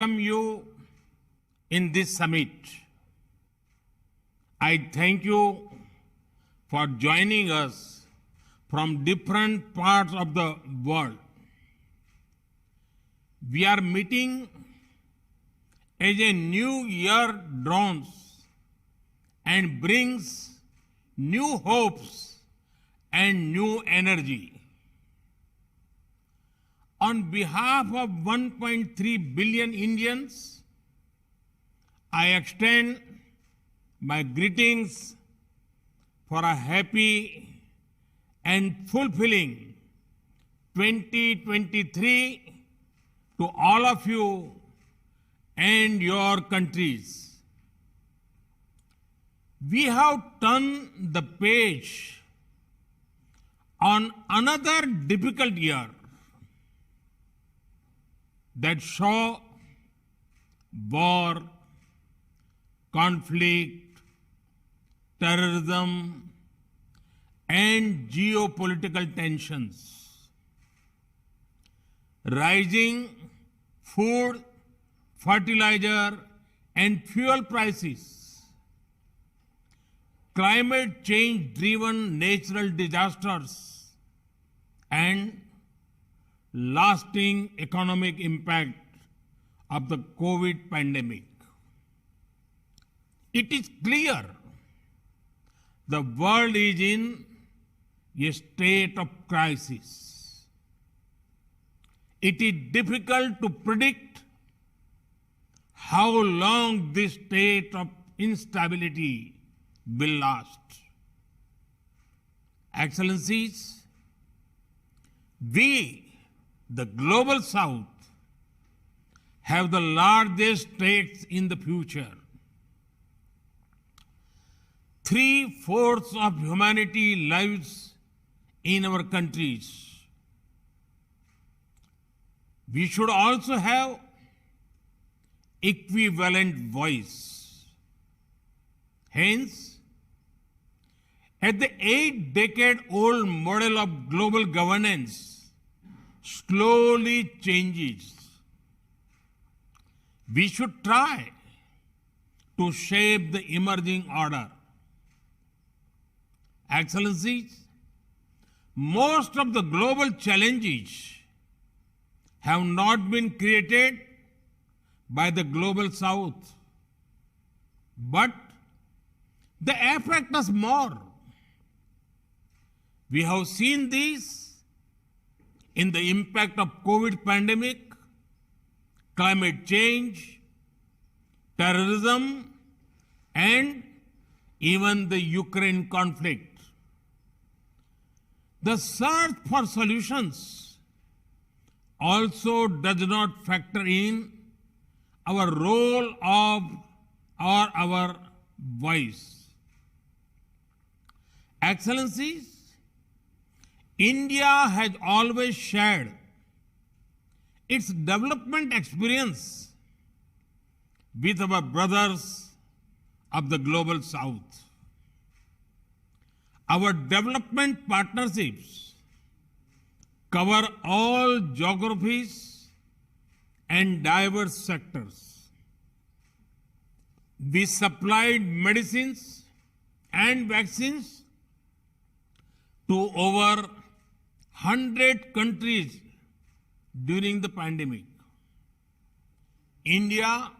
welcome you in this summit. I thank you for joining us from different parts of the world. We are meeting as a new year dawns and brings new hopes and new energy. On behalf of 1.3 billion Indians, I extend my greetings for a happy and fulfilling 2023 to all of you and your countries. We have turned the page on another difficult year that saw war, conflict, terrorism, and geopolitical tensions. Rising food, fertilizer, and fuel prices, climate change-driven natural disasters, and lasting economic impact of the COVID pandemic. It is clear the world is in a state of crisis. It is difficult to predict how long this state of instability will last. Excellencies, we, the Global South, have the largest stakes in the future. 3/4 of humanity lives in our countries. We should also have equivalent voice. Hence, as the 8-decade-old model of global governance slowly changes, we should try to shape the emerging order. Excellencies, most of the global challenges have not been created by the Global South, but they affect us more. We have seen this in the impact of COVID pandemic, climate change, terrorism, and even the Ukraine conflict. The search for solutions also does not factor in our role or our voice. Excellencies, India has always shared its development experience with our brothers of the Global South. Our development partnerships cover all geographies and diverse sectors. We supplied medicines and vaccines to over 100 countries during the pandemic. India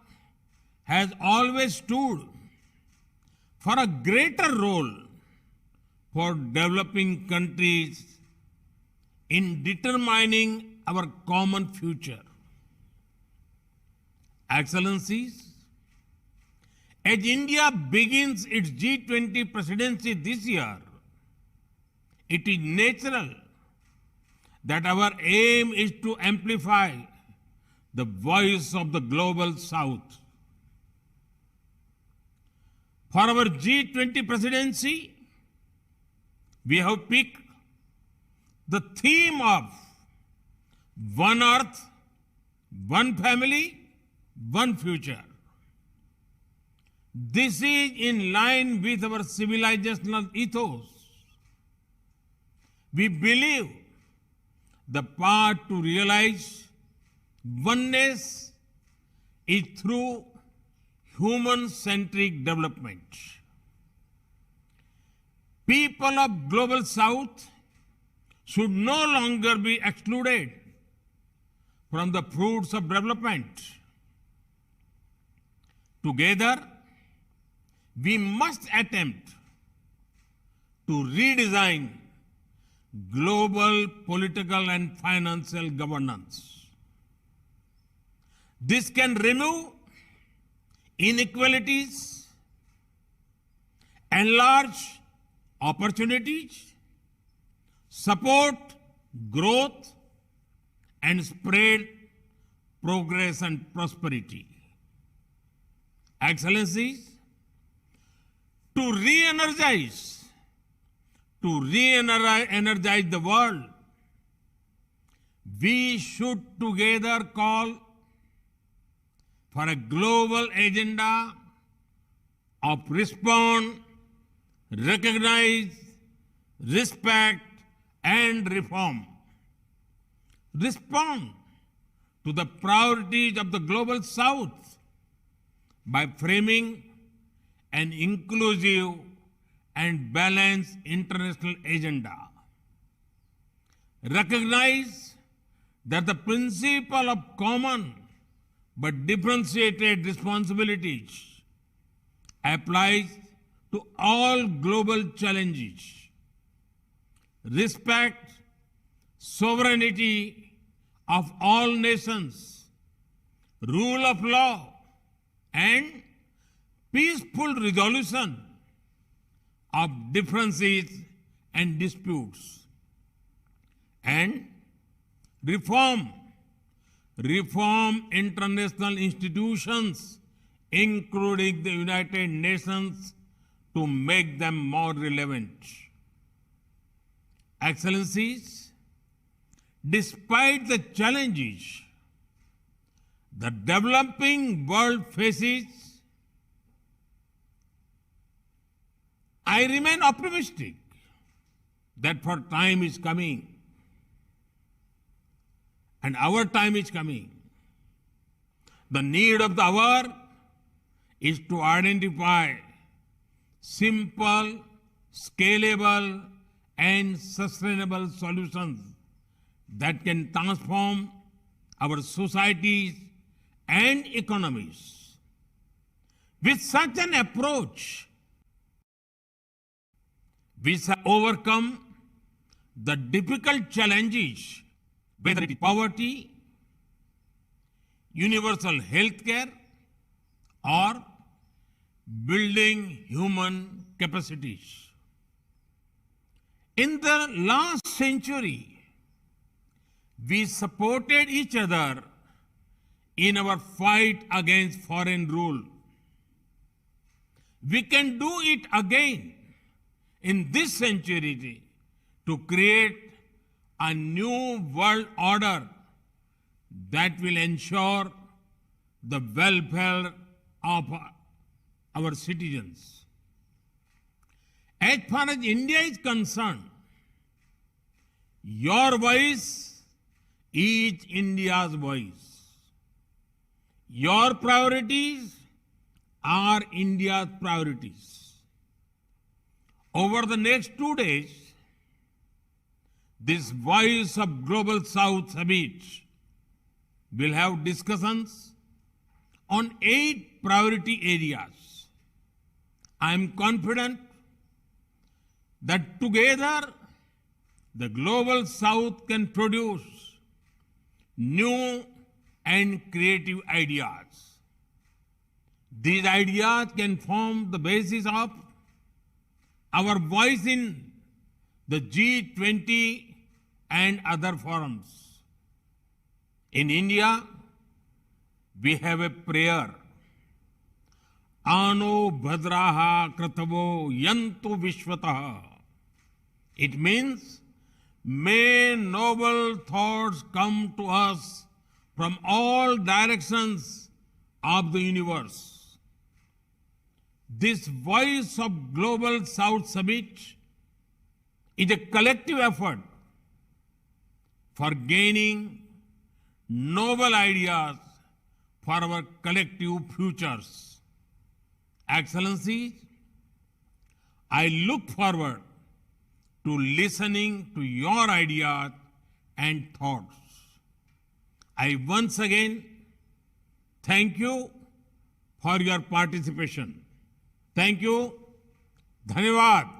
has always stood for a greater role for developing countries in determining our common future. Excellencies, as India begins its G20 presidency this year, it is natural that our aim is to amplify the voice of the Global South. For our G20 presidency, we have picked the theme of One Earth, One Family, One Future. This is in line with our civilizational ethos. We believe the path to realize oneness is through human-centric development. People of Global South should no longer be excluded from the fruits of development. Together, we must attempt to redesign global political and financial governance. This can remove inequalities, enlarge opportunities, support growth, and spread progress and prosperity. Excellencies, to re-energize the world, we should together call for a global agenda of respond, recognize, respect, and reform. Respond to the priorities of the Global South by framing an inclusive and balanced international agenda. Recognize that the principle of common but differentiated responsibilities applies to all global challenges. Respect sovereignty of all nations, rule of law, and peaceful resolution of differences and disputes. And reform international institutions, including the United Nations, to make them more relevant. Excellencies, despite the challenges the developing world faces, I remain optimistic that for time is coming, and our time is coming. The need of the hour is to identify simple, scalable, and sustainable solutions that can transform our societies and economies. With such an approach, we shall overcome the difficult challenges, whether it is poverty, universal health care, or building human capacities. In the last century, we supported each other in our fight against foreign rule. We can do it again in this century to create a new world order that will ensure the welfare of our citizens. As far as India is concerned, your voice is India's voice. Your priorities are India's priorities. Over the next 2 days, this Voice of Global South Summit will have discussions on 8 priority areas. I am confident that together the Global South can produce new and creative ideas. These ideas can form the basis of our voice in the G20 and other forums. In India, we have a prayer. Ano bhadraha kratavo yantu vishwataha. It means, may noble thoughts come to us from all directions of the universe. This Voice of Global South Summit is a collective effort for gaining noble ideas for our collective futures. Excellencies, I look forward to listening to your ideas and thoughts. I once again thank you for your participation. Thank you. धन्यवाद.